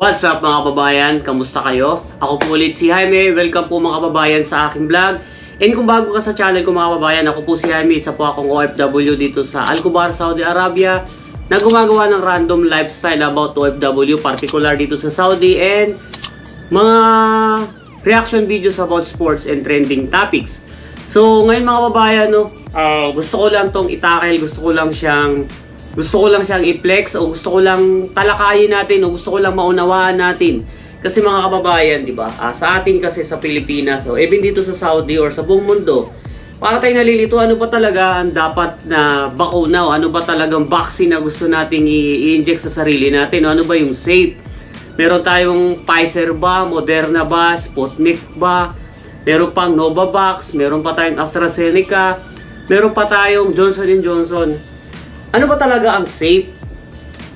What's up mga kababayan? Kamusta kayo? Ako po ulit si Jaime. Welcome po mga kababayan sa aking vlog. And kung bago ka sa channel ko mga kababayan, ako po si Jaime. Isa po akong OFW dito sa Alcobar, Saudi Arabia na gumagawa ng random lifestyle about OFW, particular dito sa Saudi, and mga reaction videos about sports and trending topics. So ngayon mga kababayan, gusto ko lang tong itakil, gusto ko lang siyang i-flex, o gusto ko lang talakayin natin, o gusto ko lang maunawaan natin. Kasi mga kababayan, di ba? Sa atin kasi sa Pilipinas, o even dito sa Saudi or sa buong mundo, para tayo nalilito, ano ba talaga ang dapat na bakuna, o ano ba talagang vaccine na gusto nating i-inject sa sarili natin, o ano ba yung safe? Meron tayong Pfizer ba, Moderna ba, Sputnik ba, meron pang Novavax, meron pa tayong AstraZeneca, meron pa tayong Johnson & Johnson. Ano ba talaga ang safe?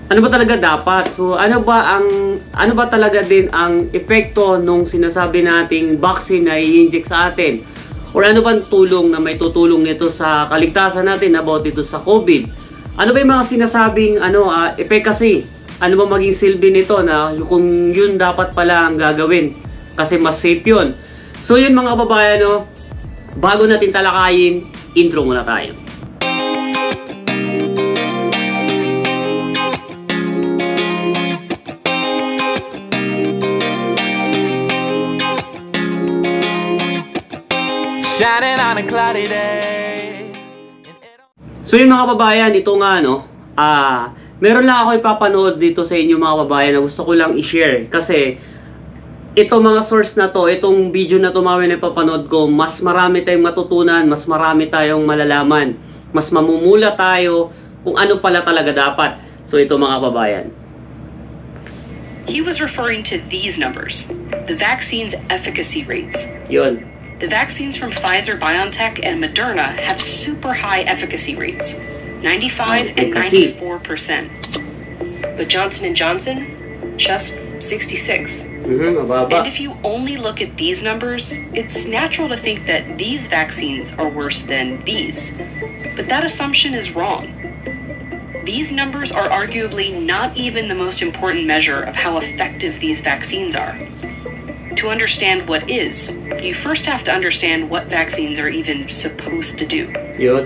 Ano ba talaga dapat? So ano ba talaga din ang epekto nung sinasabi nating vaccine na i-inject sa atin? Or ano bang tulong na may tutulong nito sa kaligtasan natin about ito sa COVID? Ano ba yung mga sinasabing efficacy? Ano ba maging silbi nito na kung yun dapat pala ang gagawin? Kasi mas safe yun. So yun mga kababayan, bago natin talakayin, intro muna tayo. Shining on a cloudy day. So yun mga kababayan, ito nga meron lang ako ipapanood dito sa inyo mga kababayan na gusto ko lang i-share. Kasi itong mga source na to, itong video na to mga ipapanood ko, mas marami tayong matutunan, mas marami tayong malalaman, mas mamumula tayo kung ano pala talaga dapat. So ito mga kababayan. He was referring to these numbers, the vaccine's efficacy rates. Yun. The vaccines from Pfizer, BioNTech, and Moderna have super high efficacy rates, 95 and 94%. But Johnson & Johnson, just 66. Mababa. And if you only look at these numbers, it's natural to think that these vaccines are worse than these. But that assumption is wrong. These numbers are arguably not even the most important measure of how effective these vaccines are. To understand what is, you first have to understand what vaccines are even supposed to do. Yun.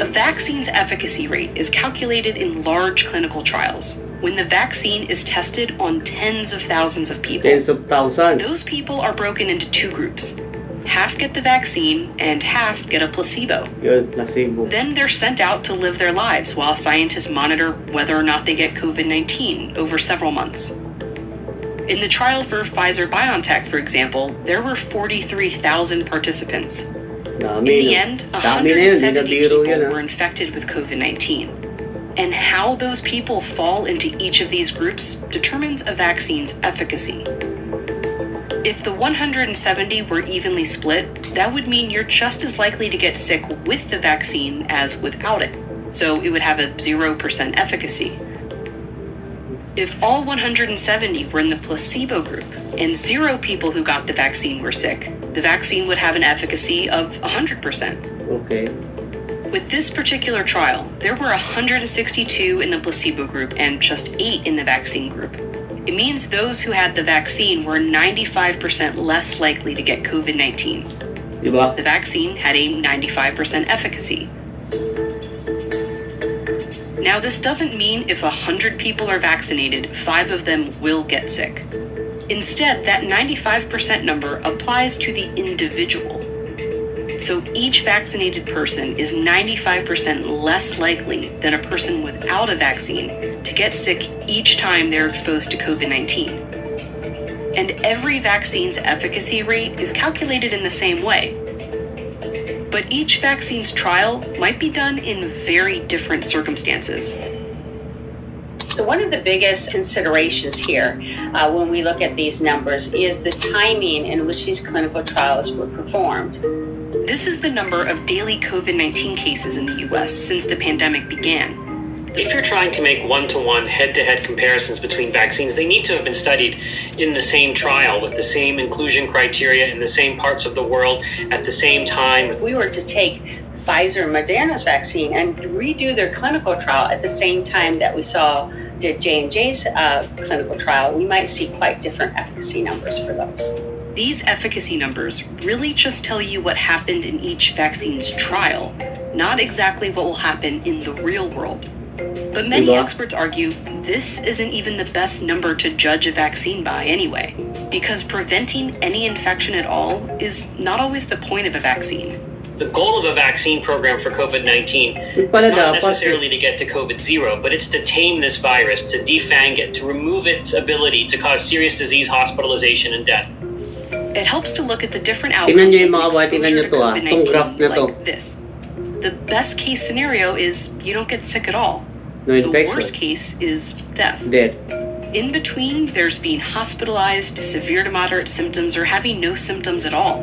A vaccine's efficacy rate is calculated in large clinical trials, when the vaccine is tested on tens of thousands of people. Tens of thousands. Those people are broken into two groups. Half get the vaccine and half get a placebo. Yun, placebo. Then they're sent out to live their lives while scientists monitor whether or not they get COVID-19 over several months. In the trial for Pfizer BioNTech, for example, there were 43,000 participants. In the end, 170 people were infected with COVID-19. And how those people fall into each of these groups determines a vaccine's efficacy. If the 170 were evenly split, that would mean you're just as likely to get sick with the vaccine as without it. So it would have a 0% efficacy. If all 170 were in the placebo group and 0 people who got the vaccine were sick, the vaccine would have an efficacy of 100%. Okay. With this particular trial, there were 162 in the placebo group and just 8 in the vaccine group. It means those who had the vaccine were 95% less likely to get COVID-19. Diba? The vaccine had a 95% efficacy. Now, this doesn't mean if 100 people are vaccinated, 5 of them will get sick. Instead, that 95% number applies to the individual. So each vaccinated person is 95% less likely than a person without a vaccine to get sick each time they're exposed to COVID-19. And every vaccine's efficacy rate is calculated in the same way. But each vaccine's trial might be done in very different circumstances. So one of the biggest considerations here when we look at these numbers is the timing in which these clinical trials were performed. This is the number of daily COVID-19 cases in the US since the pandemic began. If you're trying to make one-to-one head-to-head comparisons between vaccines, they need to have been studied in the same trial with the same inclusion criteria in the same parts of the world at the same time. If we were to take Pfizer and Moderna's vaccine and redo their clinical trial at the same time that we saw the J&J's clinical trial, we might see quite different efficacy numbers for those. These efficacy numbers really just tell you what happened in each vaccine's trial, not exactly what will happen in the real world. But many experts argue this isn't even the best number to judge a vaccine by anyway, because preventing any infection at all is not always the point of a vaccine. The goal of a vaccine program for COVID-19 is not necessarily to get to COVID-0, but it's to tame this virus, to defang it, to remove its ability to cause serious disease, hospitalization, and death. It helps to look at the different outcomes of exposure to COVID-19 like this. The best case scenario is you don't get sick at all. The worst case is death. In between, there's being hospitalized, severe to moderate symptoms, or having no symptoms at all.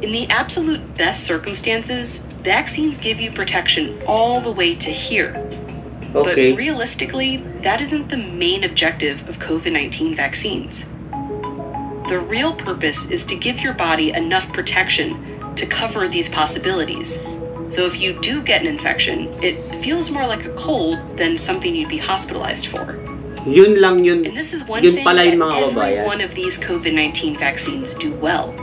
In the absolute best circumstances, vaccines give you protection all the way to here. But realistically, that isn't the main objective of COVID-19 vaccines. The real purpose is to give your body enough protection to cover these possibilities. So if you do get an infection, it feels more like a cold than something you'd be hospitalized for. Yun lang yun. And this is one yun thing pala that yung mga every kababayan. one of these COVID-19 vaccines do well.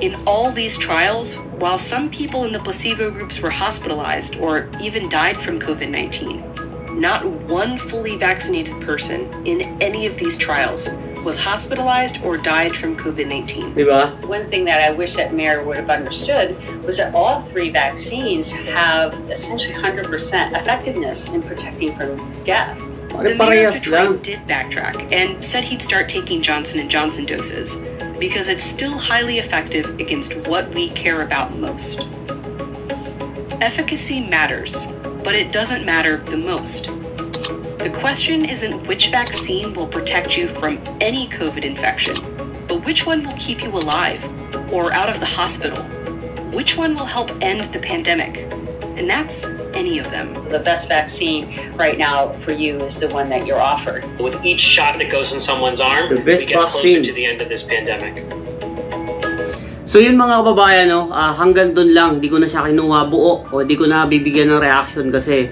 In all these trials, while some people in the placebo groups were hospitalized or even died from COVID-19, not one fully vaccinated person in any of these trials was hospitalized or died from COVID-19. Diba? One thing that I wish that Mayor would have understood was that all three vaccines have essentially 100% effectiveness in protecting from death. The mayor of Detroit did backtrack and said he'd start taking Johnson & Johnson doses because it's still highly effective against what we care about most. Efficacy matters, but it doesn't matter the most. The question isn't which vaccine will protect you from any COVID infection, but which one will keep you alive or out of the hospital? Which one will help end the pandemic? And that's any of them. The best vaccine right now for you is the one that you're offered. With each shot that goes in someone's arm, we get closer to the end of this pandemic. So yun mga kababayan, no, hanggang dun lang, di ko na siya kinuha buo o di ko na bibigyan ng reaction kasi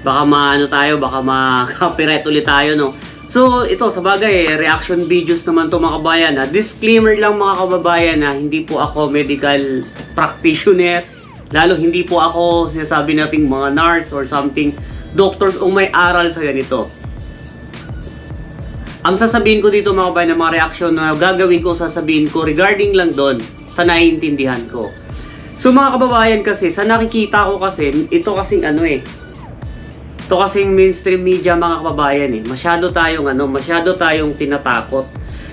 baka maano tayo, baka ma-copyright ulit tayo, no. So ito, sa bagay, reaction videos naman to mga kababayan. Disclaimer lang mga kababayan na hindi po ako medical practitioner. Lalo hindi po ako sinasabi nating mga nurse or something, doctors o may aral sa ganito. Ang sasabihin ko dito mga kababayan, na mga reaction na gagawin ko, sasabihin ko regarding lang doon sa naiintindihan ko. So mga kababayan kasi, sa nakikita ko kasi, ito kasing ano ito kasing mainstream media mga kababayan masyado tayong tinatakot.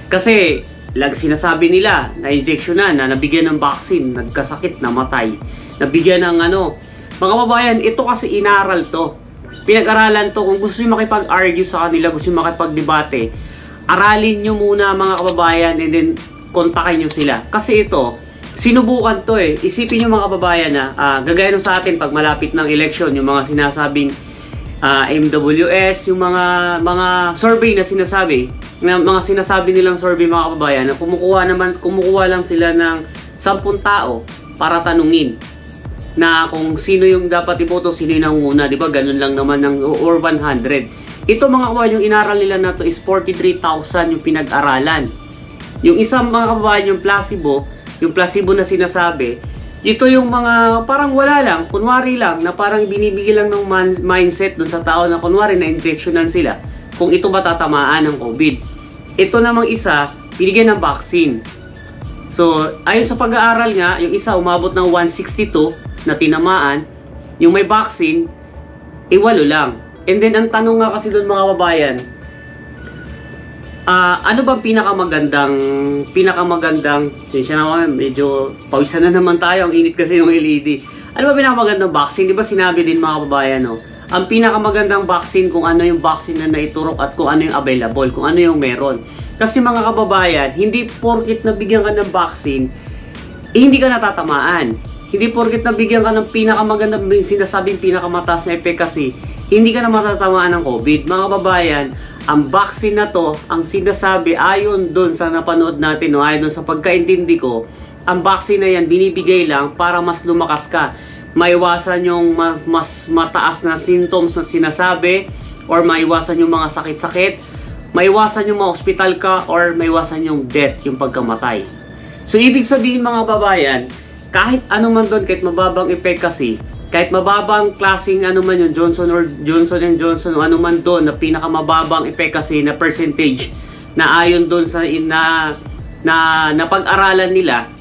Kasi sinasabi nila na injeksyonan, na nabigyan ng vaccine, nagkasakit, namatay. Nabigyan ng mga kababayan, ito kasi inaral to. Pinag-aralan to. Kung gusto nyo makipag-argue sa kanila, gusto nyo makipag-debate, aralin nyo muna mga kababayan and then kontakin nyo sila. Kasi ito, sinubukan to Isipin nyo mga kababayan na gagaya nung sa atin pag malapit ng eleksyon, yung mga sinasabing MWS, yung mga survey na sinasabi, mga sinasabi nilang survey mga kababayan, na kumukuha lang sila ng 10 tao para tanungin na kung sino yung dapat iboto, sino yung nanguna, di ba? Ganun lang naman ng or 100. Ito mga kababayan, yung inaral nila na to is 43,000 yung pinag-aralan. Yung isang mga kababayan, yung placebo na sinasabi, ito yung mga parang wala lang, kunwari lang, na parang binibigay lang ng mindset dun sa tao na kunwari na injectionan sila kung ito ba tatamaan ng COVID. Ito namang isa, binigyan ng vaccine. So, ayon sa pag-aaral nga, yung isa umabot ng 162 na tinamaan, yung may vaccine, 8 lang. And then, ang tanong nga kasi doon mga kababayan, ano bang pinakamagandang, siya na medyo pawisan na naman tayo, ang init kasi yung LED. Ano ba pinakamagandang vaccine? Di ba sinabi din mga kababayan, no? Ang pinakamagandang vaccine kung ano yung vaccine na naiturok at kung ano yung available, kung ano yung meron. Kasi mga kababayan, hindi porkit nabigyan ka ng vaccine, hindi ka natatamaan. Hindi porkit nabigyan ka ng pinakamagandang, sinasabing pinakamataas na efficacy, hindi ka na matatamaan ng COVID. Mga kababayan, ang vaccine na to, ang sinasabi, ayon doon sa napanood natin, ayon doon sa pagkaintindi ko, ang vaccine na yan, binibigay lang para mas lumakas ka. maiwasan yung mas mataas na symptoms na sinasabi, or maiwasan yung mga sakit-sakit, maiwasan yung ma-hospital ka, or maiwasan yung death, yung pagkamatay. So ibig sabihin mga babayan, kahit ano man doon, kahit mababang efficacy, kahit mababang klaseng ano man yung Johnson & Johnson o ano man doon na pinakamababang efficacy na percentage na ayon doon sa na pag-aralan nila,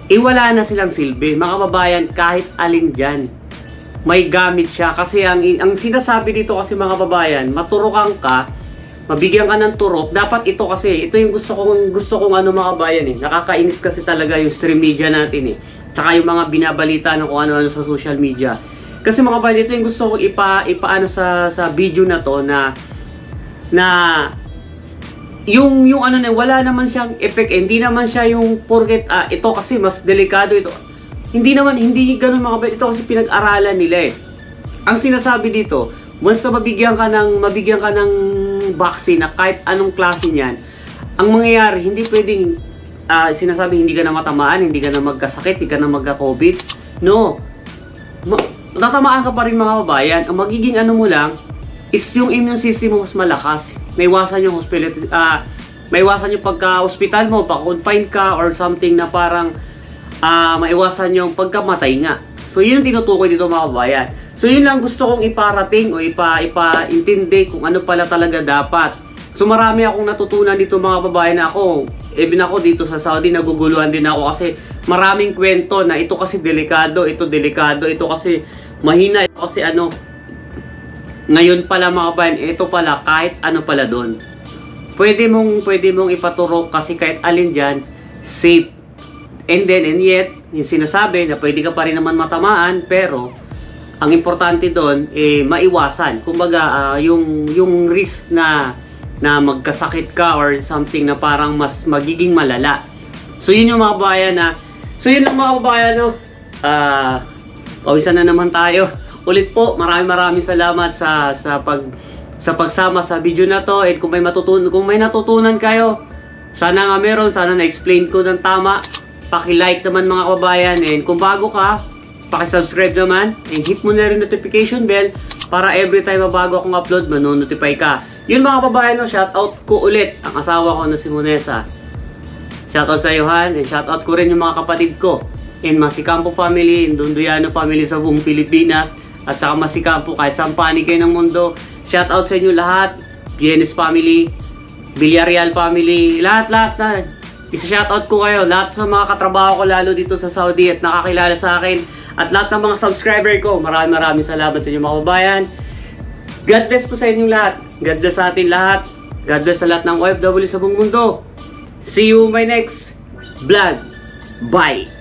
wala na silang silbi. Mga kababayan, kahit alin dyan, may gamit siya. Kasi ang sinasabi dito kasi mga babayan, maturukan ka, mabigyan ka ng turok. Dapat ito kasi, ito yung gusto kong ano mga kabayan eh. Nakakainis kasi talaga yung stream media natin eh. Tsaka yung mga binabalita ng kung ano-ano sa social media. Kasi mga kabayan, ito yung gusto kong ipaano sa video na to na yung ano na wala naman siyang effect, hindi naman siya yung porket ito kasi mas delikado ito. Hindi ganoon mga kabayan, ito kasi pinag-aralan nila eh. Ang sinasabi dito, once na mabigyan ka ng vaccine na kahit anong klase niyan, ang mangyayari hindi pwedeng sinasabi hindi ka na matamaan, hindi ka na magkasakit, hindi ka na magka-COVID. No. Tatamaan ka pa rin mga kabayan. Ang magiging ano mo lang is yung immune system mo mas malakas. Maiwasan yung maiwasan yung pagka-hospital mo, pa-confine ka or something na parang maiwasan yung pagkamatay nga. So yun yung tinutukoy dito mga kabayan. So yun lang gusto kong iparating o ipaintindi kung ano pala talaga dapat. So marami akong natutunan dito mga babae na even ako dito sa Saudi naguguluhan din ako kasi maraming kwento na ito kasi delikado, ito kasi mahina, ito kasi ano. Ngayon pala mga kabayan, ito pala kahit ano pala doon. Pwede mong ipaturok kasi kahit alin dyan, safe. And yet, yung sinasabi na pwede ka pa rin naman matamaan, pero ang importante doon maiwasan. Kumbaga yung risk na magkasakit ka or something na parang mas magiging malala. So yun yung mga kabayan so yun lang mga kabayan pawisan na naman tayo. Ulit po, maraming salamat sa pagsama sa video na to. And kung may natutunan kayo, sana nga sana na-explain ko ng tama. Paki-like naman mga kababayan, and kung bago ka, paki-subscribe naman and hit mo na rin notification bell para every time na bago akong upload, manonotify ka. Yun mga kababayan, shoutout ko ulit ang asawa ko na si Monesa. Shoutout sa iyo Han, and shoutout ko rin yung mga kapatid ko and Masikampo family, and Dunduyano family sa buong Pilipinas, at saka Masikampo kahit saan panig kayo ng mundo. Shoutout sa inyo lahat, Vienes family, Villarreal family, lahat na. Isa-shoutout ko kayo, lahat sa mga katrabaho ko lalo dito sa Saudi at nakakilala sa akin, at lahat ng mga subscriber ko. Maraming salamat sa inyo mga kababayan. God bless po sa inyong lahat. God bless sa atin lahat. God bless sa lahat ng OFW sa buong mundo. See you in my next vlog. Bye!